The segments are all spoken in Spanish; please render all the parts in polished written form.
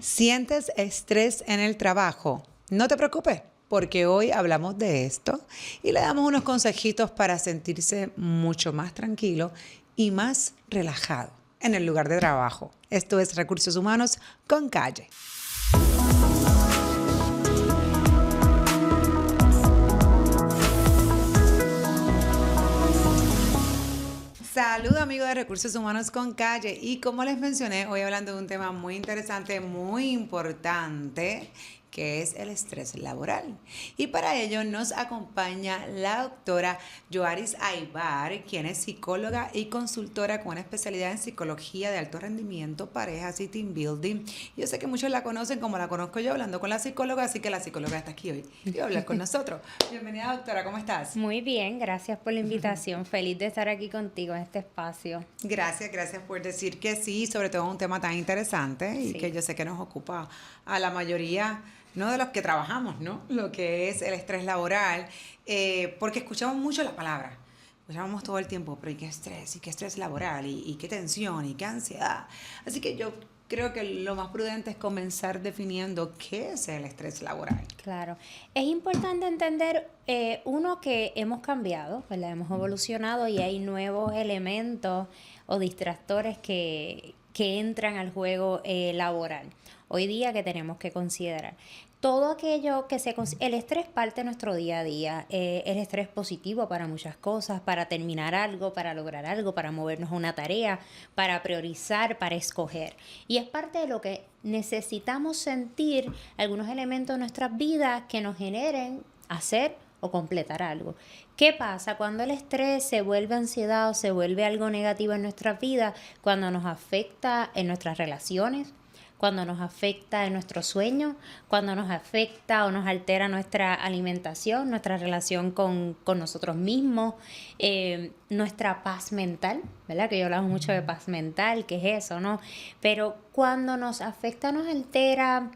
¿Sientes estrés en el trabajo? No te preocupes, porque hoy hablamos de esto y le damos unos consejitos para sentirse mucho más tranquilo y más relajado en el lugar de trabajo. Esto es Recursos Humanos con Calle. Saludos amigos de Recursos Humanos con Calle, y como les mencioné, hoy hablando de un tema muy interesante, muy importante, que es el estrés laboral. Y para ello nos acompaña la doctora Yoaris Aybar, quien es psicóloga y consultora con una especialidad en psicología de alto rendimiento, parejas y team building. Yo sé que muchos la conocen como la conozco yo, hablando con la psicóloga, así que la psicóloga está aquí hoy y va a hablar con nosotros. Bienvenida, doctora, ¿cómo estás? Muy bien, gracias por la invitación. Feliz de estar aquí contigo en este espacio. Gracias por decir que sí, sobre todo un tema tan interesante y Sí. que yo sé que nos ocupa a la mayoría, no de los que trabajamos, ¿no? Lo que es el estrés laboral, porque escuchamos mucho la palabra. Escuchamos todo el tiempo, pero ¿y qué estrés? ¿Y qué estrés laboral? ¿Y qué tensión? ¿Y qué ansiedad? Así que yo creo que lo más prudente es comenzar definiendo qué es el estrés laboral. Claro. Es importante entender, uno, que hemos cambiado, ¿verdad? Hemos evolucionado y hay nuevos elementos o distractores que entran al juego laboral. Hoy día que tenemos que considerar. Todo aquello que el estrés parte de nuestro día a día. El estrés positivo para muchas cosas, para terminar algo, para lograr algo, para movernos a una tarea, para priorizar, para escoger. Y es parte de lo que necesitamos sentir, algunos elementos de nuestras vidas que nos generen hacer o completar algo. ¿Qué pasa cuando el estrés se vuelve ansiedad o se vuelve algo negativo en nuestras vidas? Cuando nos afecta en nuestras relaciones, cuando nos afecta en nuestro sueño, cuando nos afecta o nos altera nuestra alimentación, nuestra relación con nosotros mismos, nuestra paz mental, ¿verdad? Que yo hablamos mucho de paz mental, ¿qué es eso, no? Pero cuando nos afecta, nos altera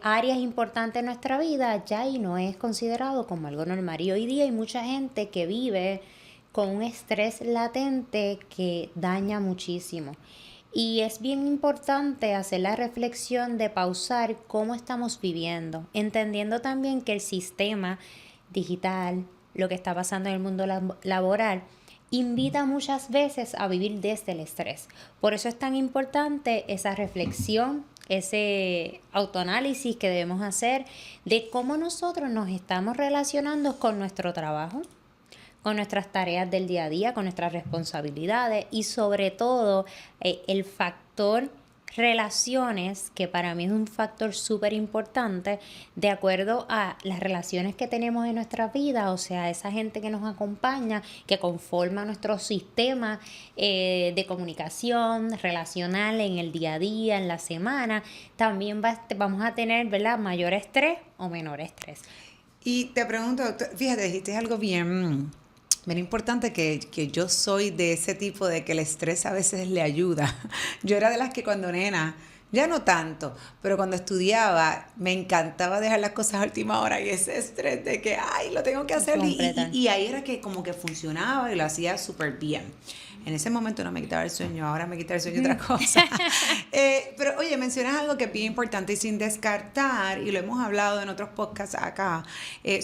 áreas importantes de nuestra vida, ya ahí no es considerado como algo normal. Y hoy día hay mucha gente que vive con un estrés latente que daña muchísimo. Y es bien importante hacer la reflexión de pausar cómo estamos viviendo, entendiendo también que el sistema digital, lo que está pasando en el mundo laboral, invita muchas veces a vivir desde el estrés. Por eso es tan importante esa reflexión, ese autoanálisis que debemos hacer de cómo nosotros nos estamos relacionando con nuestro trabajo, con nuestras tareas del día a día, con nuestras responsabilidades y sobre todo el factor relaciones, que para mí es un factor súper importante de acuerdo a las relaciones que tenemos en nuestra vida, o sea, esa gente que nos acompaña, que conforma nuestro sistema de comunicación relacional en el día a día, en la semana. También vamos a tener, ¿verdad?, mayor estrés o menor estrés. Y te pregunto, fíjate, dijiste algo bien importante, que yo soy de ese tipo de que el estrés a veces le ayuda. Yo era de las que cuando nena, ya no tanto, pero cuando estudiaba me encantaba dejar las cosas a última hora y ese estrés de que, ay, lo tengo que hacer y ahí era que como que funcionaba y lo hacía súper bien. En ese momento no me quitaba el sueño, ahora me quita el sueño otra cosa. Pero oye, mencionas algo que es bien importante y sin descartar, y lo hemos hablado en otros podcasts acá,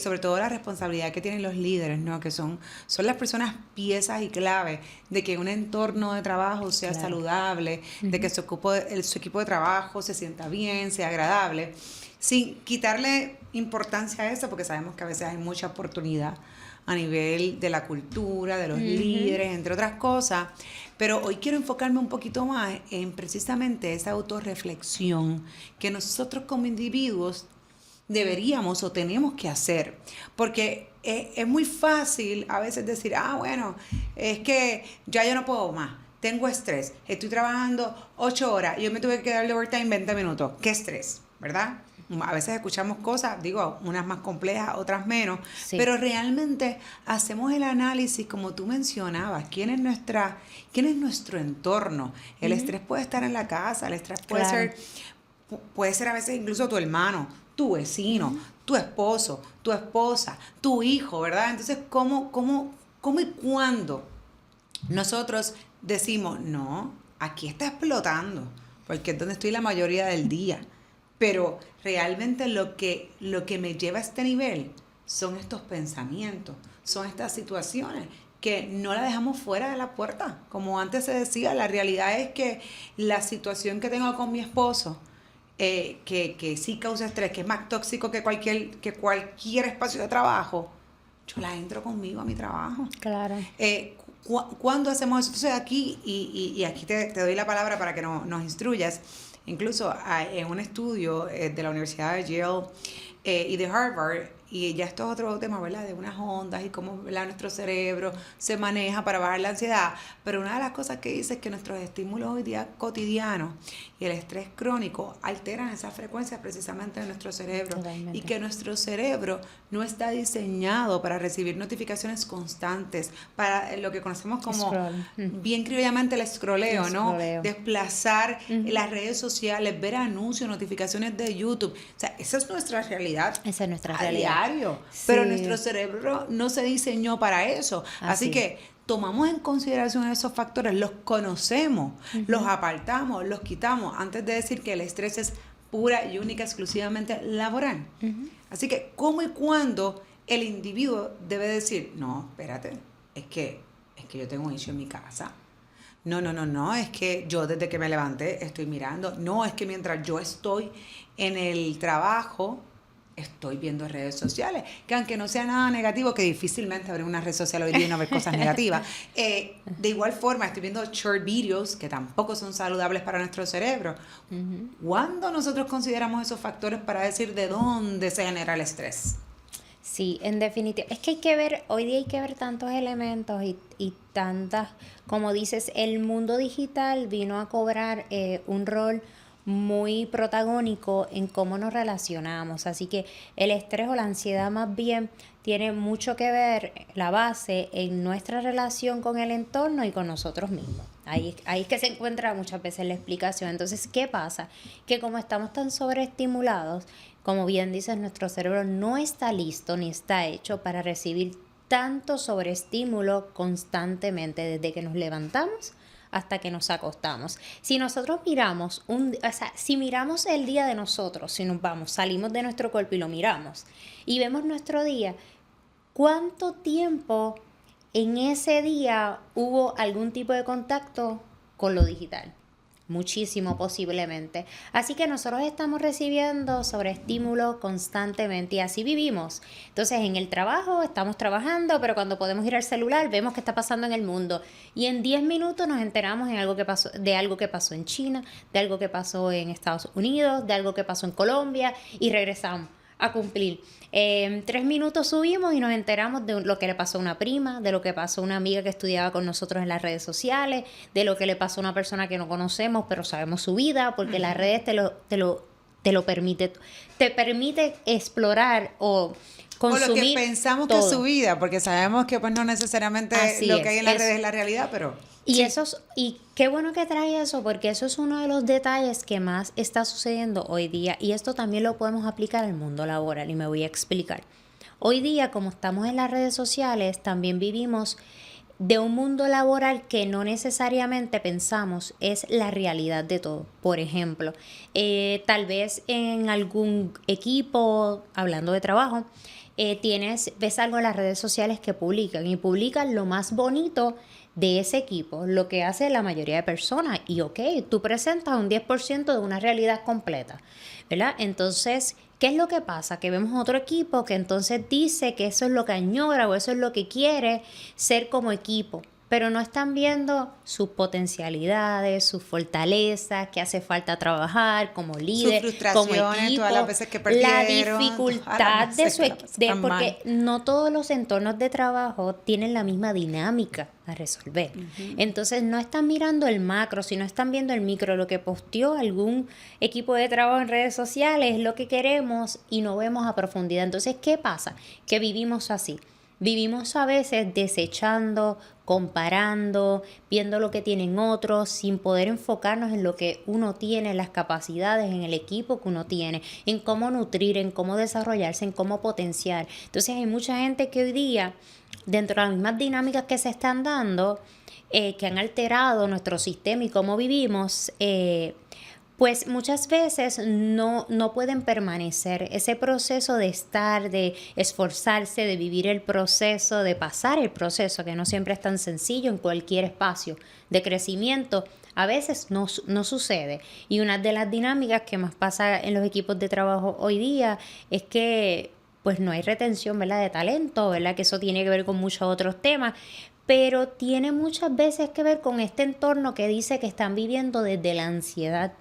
sobre todo la responsabilidad que tienen los líderes, ¿no? Que son las personas piezas y clave de que un entorno de trabajo sea saludable, de que su equipo de trabajo se sienta bien, sea agradable, sin quitarle importancia a eso, porque sabemos que a veces hay mucha oportunidad a nivel de la cultura, de los líderes, entre otras cosas. Pero hoy quiero enfocarme un poquito más en precisamente esa autorreflexión que nosotros como individuos deberíamos o tenemos que hacer. Porque es muy fácil a veces decir, bueno, es que ya yo no puedo más, tengo estrés, estoy trabajando 8 horas y yo me tuve que quedar de overtime 20 minutos. ¿Qué estrés? ¿Verdad? A veces escuchamos cosas, digo, unas más complejas, otras menos, sí, pero realmente hacemos el análisis, como tú mencionabas, ¿quién es nuestro entorno? El estrés puede estar en la casa, el estrés puede ser a veces incluso tu hermano, tu vecino, tu esposo, tu esposa, tu hijo, ¿verdad? Entonces, ¿cómo y cuándo nosotros decimos, no, aquí está explotando? porque es donde estoy la mayoría del día. Pero realmente lo que me lleva a este nivel son estos pensamientos, son estas situaciones que no la dejamos fuera de la puerta. Como antes se decía, la realidad es que la situación que tengo con mi esposo, que sí causa estrés, que es más tóxico que cualquier espacio de trabajo, yo la entro conmigo a mi trabajo. Claro. ¿Cuándo hacemos eso? Entonces aquí, y aquí te doy la palabra para que nos instruyas. Incluso en un estudio de la Universidad de Yale y de Harvard, y ya esto es otro tema, ¿verdad? De unas ondas y cómo, ¿verdad?, nuestro cerebro se maneja para bajar la ansiedad. Pero una de las cosas que dice es que nuestros estímulos hoy día cotidianos y el estrés crónico alteran esas frecuencias precisamente de nuestro cerebro. Totalmente. Y que nuestro cerebro no está diseñado para recibir notificaciones constantes, para lo que conocemos como, bien criollamente, el scrolleo, ¿no? Desplazar las redes sociales, ver anuncios, notificaciones de YouTube. O sea, esa es nuestra realidad. Esa es nuestra realidad. Sí. Pero nuestro cerebro no se diseñó para eso. Así que tomamos en consideración esos factores, los conocemos, los apartamos, los quitamos, antes de decir que el estrés es pura y única, exclusivamente laboral. Así que, ¿cómo y cuándo el individuo debe decir, no, espérate, es que yo tengo un issue en mi casa? No, es que yo desde que me levanté estoy mirando. No, es que mientras yo estoy en el trabajo, estoy viendo redes sociales, que aunque no sea nada negativo, que difícilmente abrir una red social hoy día y no ver cosas negativas, de igual forma estoy viendo short videos que tampoco son saludables para nuestro cerebro. ¿Cuándo nosotros consideramos esos factores para decir de dónde se genera el estrés? Sí, en definitiva. Es que hay que ver, hoy día hay que ver tantos elementos y tantas, como dices, el mundo digital vino a cobrar un rol muy protagónico en cómo nos relacionamos. Así que el estrés o la ansiedad más bien tiene mucho que ver, la base, en nuestra relación con el entorno y con nosotros mismos. Ahí es que se encuentra muchas veces la explicación. Entonces, ¿qué pasa? Que como estamos tan sobreestimulados, como bien dices, nuestro cerebro no está listo ni está hecho para recibir tanto sobreestímulo constantemente desde que nos levantamos hasta que nos acostamos. Si nosotros miramos, si miramos el día de nosotros, si nos vamos, salimos de nuestro cuerpo y lo miramos y vemos nuestro día, ¿cuánto tiempo en ese día hubo algún tipo de contacto con lo digital? Muchísimo, posiblemente. Así que nosotros estamos recibiendo sobreestímulos constantemente y así vivimos. Entonces, en el trabajo estamos trabajando, pero cuando podemos ir al celular vemos qué está pasando en el mundo. Y en 10 minutos nos enteramos de algo que pasó en China, de algo que pasó en Estados Unidos, de algo que pasó en Colombia y regresamos a cumplir. En 3 minutos subimos y nos enteramos de lo que le pasó a una prima, de lo que pasó a una amiga que estudiaba con nosotros en las redes sociales, de lo que le pasó a una persona que no conocemos, pero sabemos su vida, porque las redes te lo permite. Te permite explorar o consumir o lo que pensamos todo. que es su vida, porque sabemos que pues no necesariamente Así lo que hay en las es. redes es la realidad, pero... Y y qué bueno que trae eso, porque eso es uno de los detalles que más está sucediendo hoy día, y esto también lo podemos aplicar al mundo laboral, y me voy a explicar. Hoy día, como estamos en las redes sociales, también vivimos de un mundo laboral que no necesariamente pensamos es la realidad de todo. Por ejemplo, tal vez en algún equipo, hablando de trabajo, ves algo en las redes sociales que publican lo más bonito de ese equipo, lo que hace la mayoría de personas, y tú presentas un 10% de una realidad completa, ¿verdad? Entonces, ¿qué es lo que pasa? Que vemos otro equipo que entonces dice que eso es lo que añora o eso es lo que quiere ser como equipo, pero no están viendo sus potencialidades, sus fortalezas, que hace falta trabajar como líder, como equipo, todas las veces que perdieron, la dificultad de su equipo, porque no todos los entornos de trabajo tienen la misma dinámica a resolver. Entonces no están mirando el macro, sino están viendo el micro. Lo que posteó algún equipo de trabajo en redes sociales es lo que queremos y no vemos a profundidad. Entonces, ¿qué pasa? Que vivimos así. Vivimos a veces desechando, comparando, viendo lo que tienen otros, sin poder enfocarnos en lo que uno tiene, las capacidades, en el equipo que uno tiene, en cómo nutrir, en cómo desarrollarse, en cómo potenciar. Entonces hay mucha gente que hoy día, dentro de las mismas dinámicas que se están dando, que han alterado nuestro sistema y cómo vivimos, pues muchas veces no pueden permanecer. Ese proceso de estar, de esforzarse, de vivir el proceso, de pasar el proceso, que no siempre es tan sencillo en cualquier espacio de crecimiento, a veces no sucede. Y una de las dinámicas que más pasa en los equipos de trabajo hoy día es que pues no hay retención, ¿verdad?, de talento, ¿verdad?, que eso tiene que ver con muchos otros temas, pero tiene muchas veces que ver con este entorno que dice que están viviendo desde la ansiedad.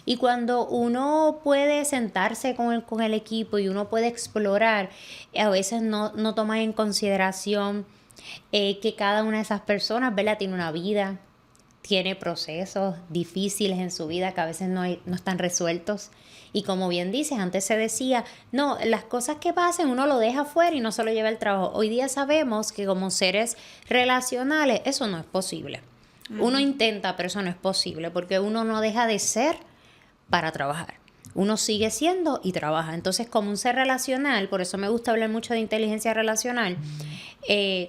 Y cuando uno puede sentarse con el equipo y uno puede explorar, a veces no toma en consideración que cada una de esas personas, ¿verdad?, tiene una vida, tiene procesos difíciles en su vida que a veces no están resueltos. Y como bien dices, antes se decía, no, las cosas que pasen uno lo deja afuera y no se lo lleva al trabajo. Hoy día sabemos que como seres relacionales eso no es posible. Uno intenta, pero eso no es posible, porque uno no deja de ser para trabajar. Uno sigue siendo y trabaja. Entonces, como un ser relacional, por eso me gusta hablar mucho de inteligencia relacional,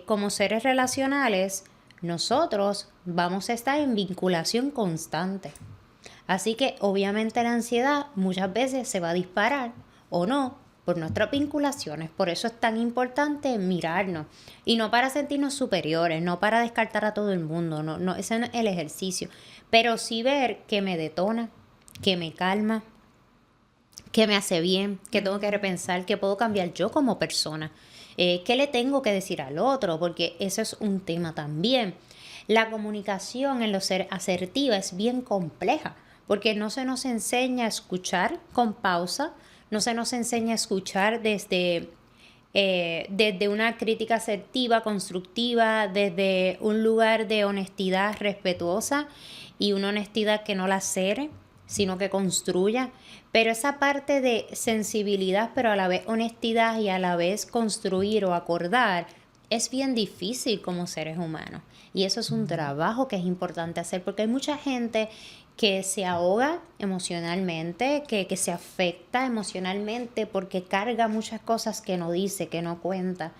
como seres relacionales, nosotros vamos a estar en vinculación constante. Así que obviamente la ansiedad muchas veces se va a disparar o no por nuestras vinculaciones. Por eso es tan importante mirarnos. Y no para sentirnos superiores, no para descartar a todo el mundo, no, ese no es el ejercicio. Pero sí ver que me detona, que me calma, que me hace bien, que tengo que repensar, que puedo cambiar yo como persona. ¿Qué le tengo que decir al otro? Porque eso es un tema también. La comunicación en lo ser asertiva es bien compleja, porque no se nos enseña a escuchar con pausa, no se nos enseña a escuchar desde una crítica asertiva, constructiva, desde un lugar de honestidad respetuosa y una honestidad que no lacere, sino que construya. Pero esa parte de sensibilidad, pero a la vez honestidad y a la vez construir o acordar, es bien difícil como seres humanos. Y eso es un trabajo que es importante hacer, porque hay mucha gente que se ahoga emocionalmente, que se afecta emocionalmente porque carga muchas cosas que no dice, que no cuenta.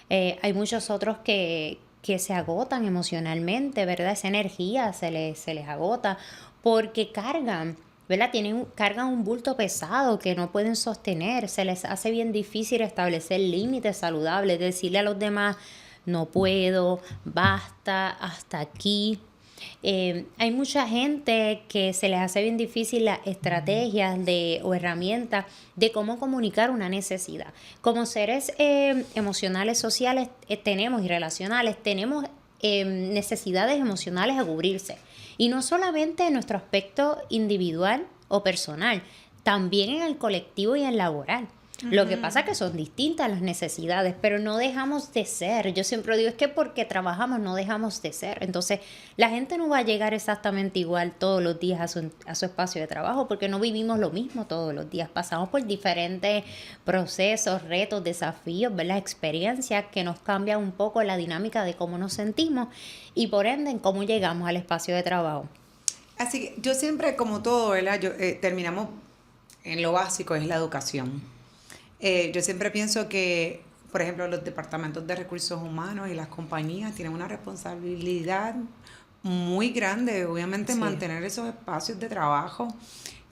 Hay muchos otros que se agotan emocionalmente, ¿verdad? Esa energía se les agota porque cargan, ¿verdad? Cargan un bulto pesado que no pueden sostener. Se les hace bien difícil establecer límites saludables, decirle a los demás, no puedo, basta, hasta aquí. Hay mucha gente que se les hace bien difícil las estrategias o herramientas de cómo comunicar una necesidad. Como seres emocionales, sociales tenemos y relacionales, tenemos necesidades emocionales a cubrirse. Y no solamente en nuestro aspecto individual o personal, también en el colectivo y en el laboral. Lo que pasa es que son distintas las necesidades, pero no dejamos de ser. Yo siempre digo, es que porque trabajamos no dejamos de ser. Entonces, la gente no va a llegar exactamente igual todos los días a su espacio de trabajo, porque no vivimos lo mismo todos los días. Pasamos por diferentes procesos, retos, desafíos, ¿verdad? Experiencias que nos cambian un poco la dinámica de cómo nos sentimos y por ende en cómo llegamos al espacio de trabajo. Así que yo siempre, como todo, ¿verdad? Terminamos en lo básico, es la educación. Yo siempre pienso que, por ejemplo, los departamentos de recursos humanos y las compañías tienen una responsabilidad muy grande, obviamente, mantener esos espacios de trabajo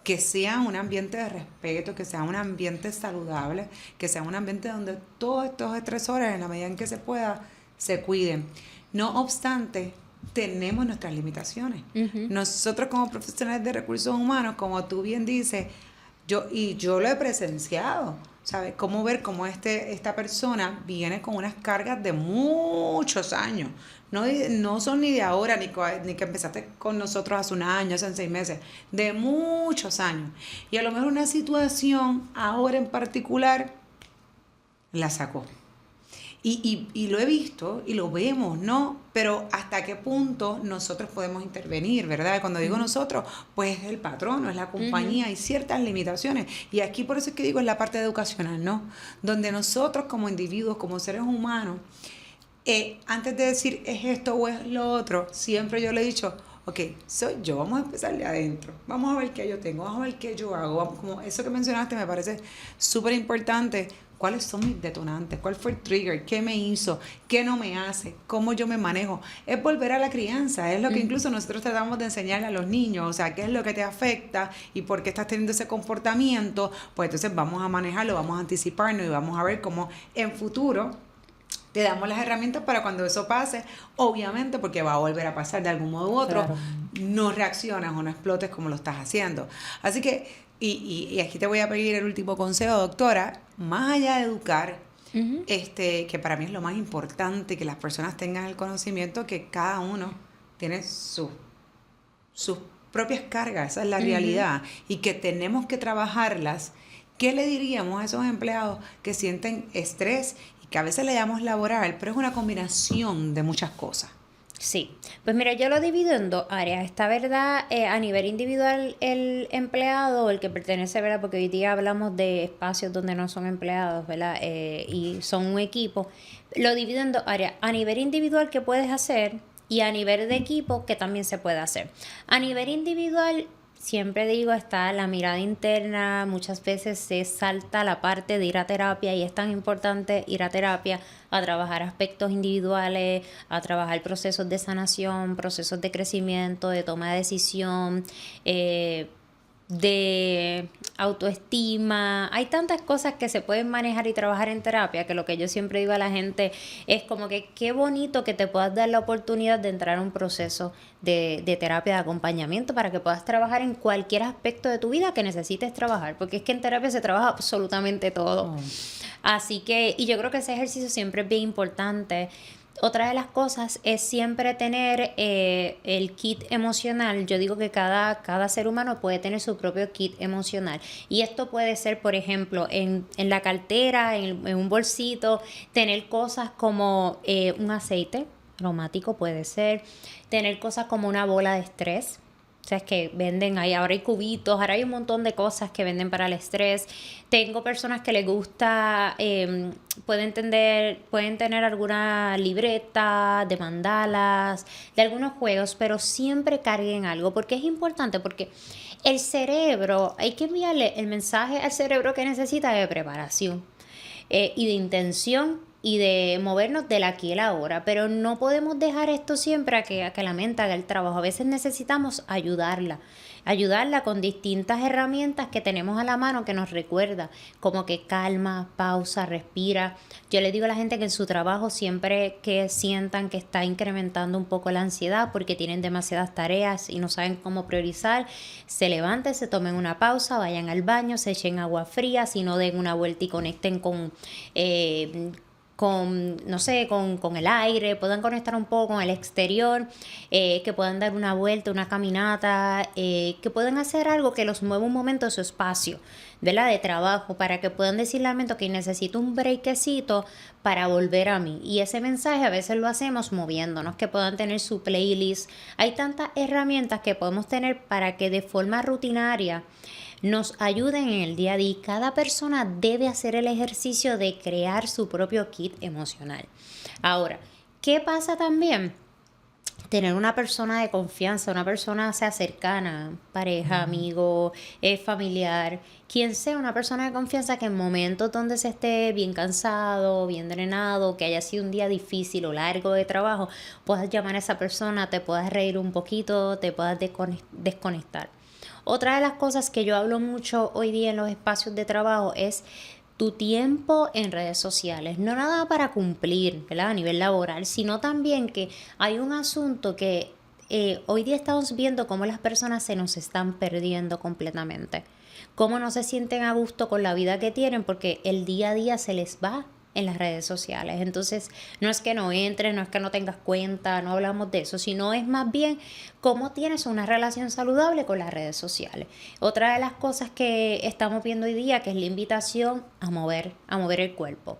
que sean un ambiente de respeto, que sea un ambiente saludable, que sea un ambiente donde todos estos estresores, en la medida en que se pueda, se cuiden. No obstante, tenemos nuestras limitaciones. Nosotros como profesionales de recursos humanos, como tú bien dices, yo lo he presenciado, ¿sabes? Cómo ver cómo esta persona viene con unas cargas de muchos años. No son ni de ahora, ni que empezaste con nosotros hace un año, hace 6 meses, de muchos años. Y a lo mejor una situación ahora en particular la sacó. Y lo he visto y lo vemos, ¿no? Pero hasta qué punto nosotros podemos intervenir, ¿verdad? Cuando digo nosotros, pues es el patrono, es la compañía, hay ciertas limitaciones. Y aquí por eso es que digo, es la parte educacional, ¿no? Donde nosotros como individuos, como seres humanos, antes de decir es esto o es lo otro, siempre yo le he dicho, ok, soy yo, vamos a empezar de adentro, vamos a ver qué yo tengo, vamos a ver qué yo hago, como eso que mencionaste me parece súper importante. ¿Cuáles son mis detonantes? ¿Cuál fue el trigger? ¿Qué me hizo? ¿Qué no me hace? ¿Cómo yo me manejo? Es volver a la crianza, es lo que incluso nosotros tratamos de enseñarle a los niños, o sea, qué es lo que te afecta y por qué estás teniendo ese comportamiento, pues entonces vamos a manejarlo, vamos a anticiparnos y vamos a ver cómo en futuro te damos las herramientas para cuando eso pase, obviamente porque va a volver a pasar de algún modo u otro, Claro. no reacciones o no explotes como lo estás haciendo. Así que, y aquí te voy a pedir el último consejo, doctora, más allá de educar, Ujú. que para mí es lo más importante, que las personas tengan el conocimiento que cada uno tiene sus propias cargas, esa es la Ujú. realidad, y que tenemos que trabajarlas. ¿Qué le diríamos a esos empleados que sienten estrés y que a veces le llamamos laboral, pero es una combinación de muchas cosas? Sí, pues mira, yo lo divido en dos áreas. Está, ¿verdad? A nivel individual, el empleado, el que pertenece, ¿verdad? Porque hoy día hablamos de espacios donde no son empleados, ¿verdad? Y son un equipo. Lo divido en dos áreas. A nivel individual, ¿qué puedes hacer? Y a nivel de equipo, ¿qué también se puede hacer? A nivel individual, siempre digo, está la mirada interna, muchas veces se salta la parte de ir a terapia y es tan importante ir a terapia a trabajar aspectos individuales, a trabajar procesos de sanación, procesos de crecimiento, de toma de decisión, de autoestima. Hay tantas cosas que se pueden manejar y trabajar en terapia que lo que yo siempre digo a la gente es como que qué bonito que te puedas dar la oportunidad de entrar a un proceso de terapia de acompañamiento para que puedas trabajar en cualquier aspecto de tu vida que necesites trabajar, porque es que en terapia se trabaja absolutamente todo. Oh. Así que, y yo creo que ese ejercicio siempre es bien importante. Otra de las cosas es siempre tener el kit emocional. Yo digo que cada ser humano puede tener su propio kit emocional. Y esto puede ser, por ejemplo, en la cartera, en un bolsito, tener cosas como un aceite aromático puede ser, tener cosas como una bola de estrés. O sea, es que venden ahí, ahora hay cubitos, ahora hay un montón de cosas que venden para el estrés. Tengo personas que les gusta, pueden tener alguna libreta de mandalas, de algunos juegos, pero siempre carguen algo, porque es importante, porque el cerebro, hay que enviarle el mensaje al cerebro que necesita de preparación y de intención y de movernos del aquí y el ahora, pero no podemos dejar esto siempre a que la mente haga el trabajo. A veces necesitamos ayudarla con distintas herramientas que tenemos a la mano que nos recuerda, como que calma, pausa, respira. Yo le digo a la gente que en su trabajo siempre que sientan que está incrementando un poco la ansiedad porque tienen demasiadas tareas y no saben cómo priorizar, se levanten, se tomen una pausa, vayan al baño, se echen agua fría, si no den una vuelta y conecten no sé, con el aire, puedan conectar un poco con el exterior, que puedan dar una vuelta, una caminata, que puedan hacer algo que los mueva un momento de su espacio, ¿verdad? De trabajo, para que puedan decirle al momento que necesito un breakcito para volver a mí. Y ese mensaje a veces lo hacemos moviéndonos, que puedan tener su playlist. Hay tantas herramientas que podemos tener para que de forma rutinaria nos ayuden en el día a día. Cada persona debe hacer el ejercicio de crear su propio kit emocional. Ahora, ¿qué pasa también? Tener una persona de confianza, una persona sea cercana, pareja, amigo, familiar, quien sea una persona de confianza que en momentos donde se esté bien cansado, bien drenado, que haya sido un día difícil o largo de trabajo, puedas llamar a esa persona, te puedas reír un poquito, te puedas desconectar. Otra de las cosas que yo hablo mucho hoy día en los espacios de trabajo es tu tiempo en redes sociales, no nada para cumplir, ¿verdad? A nivel laboral, sino también que hay un asunto que hoy día estamos viendo cómo las personas se nos están perdiendo completamente, cómo no se sienten a gusto con la vida que tienen porque el día a día se les va en las redes sociales. Entonces, no es que no entres, no es que no tengas cuenta, no hablamos de eso, sino es más bien cómo tienes una relación saludable con las redes sociales. Otra de las cosas que estamos viendo hoy día, que es la invitación a mover el cuerpo.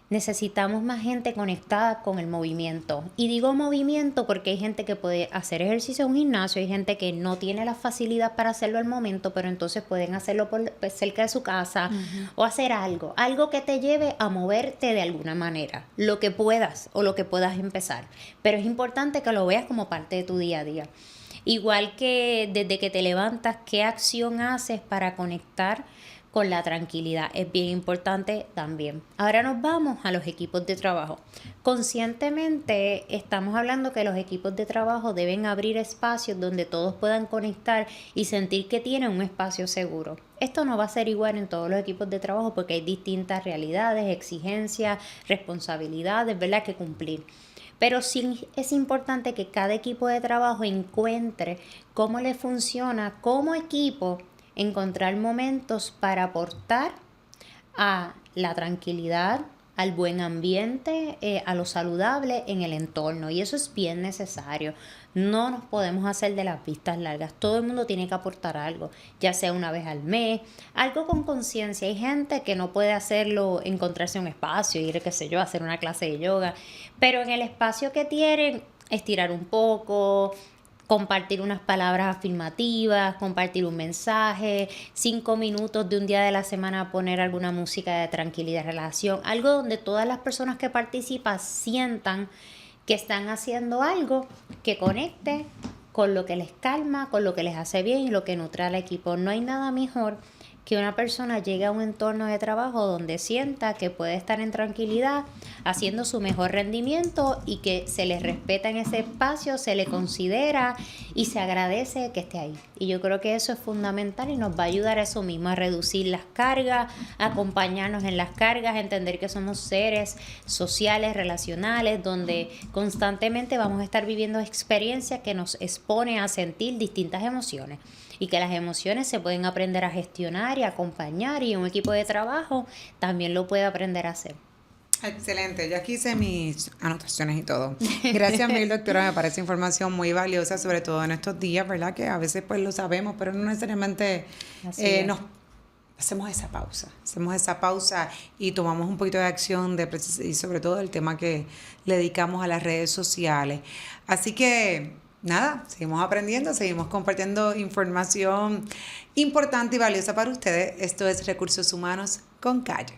necesitamos más gente conectada con el movimiento. Y digo movimiento porque hay gente que puede hacer ejercicio en un gimnasio, hay gente que no tiene la facilidad para hacerlo al momento, pero entonces pueden hacerlo cerca de su casa o hacer algo que te lleve a moverte de alguna manera, lo que puedas o lo que puedas empezar. Pero es importante que lo veas como parte de tu día a día. Igual que desde que te levantas, ¿qué acción haces para conectar con la tranquilidad? Es bien importante también. Ahora nos vamos a los equipos de trabajo. Conscientemente estamos hablando que los equipos de trabajo deben abrir espacios donde todos puedan conectar y sentir que tienen un espacio seguro. Esto no va a ser igual en todos los equipos de trabajo porque hay distintas realidades, exigencias, responsabilidades, ¿verdad?, que cumplir. Pero sí es importante que cada equipo de trabajo encuentre cómo le funciona como equipo encontrar momentos para aportar a la tranquilidad, al buen ambiente, a lo saludable en el entorno. Y eso es bien necesario. No nos podemos hacer de las vistas largas. Todo el mundo tiene que aportar algo, ya sea una vez al mes, algo con conciencia. Hay gente que no puede hacerlo, encontrarse un espacio, ir, qué sé yo, a hacer una clase de yoga. Pero en el espacio que tienen, estirar un poco, compartir unas palabras afirmativas, compartir un mensaje, 5 minutos de un día de la semana poner alguna música de tranquilidad, relación, algo donde todas las personas que participan sientan que están haciendo algo que conecte con lo que les calma, con lo que les hace bien y lo que nutre al equipo. No hay nada mejor que una persona llegue a un entorno de trabajo donde sienta que puede estar en tranquilidad, haciendo su mejor rendimiento y que se le respeta en ese espacio, se le considera y se agradece que esté ahí. Y yo creo que eso es fundamental y nos va a ayudar a eso mismo, a reducir las cargas, a acompañarnos en las cargas, a entender que somos seres sociales, relacionales, donde constantemente vamos a estar viviendo experiencias que nos expone a sentir distintas emociones. Y que las emociones se pueden aprender a gestionar y acompañar, y un equipo de trabajo también lo puede aprender a hacer. Excelente, yo aquí hice mis anotaciones y todo. Gracias mil, doctora, me parece información muy valiosa, sobre todo en estos días, ¿verdad? Que a veces pues lo sabemos, pero no necesariamente nos hacemos esa pausa y tomamos un poquito de acción y sobre todo el tema que le dedicamos a las redes sociales. Así que nada, seguimos aprendiendo, seguimos compartiendo información importante y valiosa para ustedes. Esto es Recursos Humanos con Calle.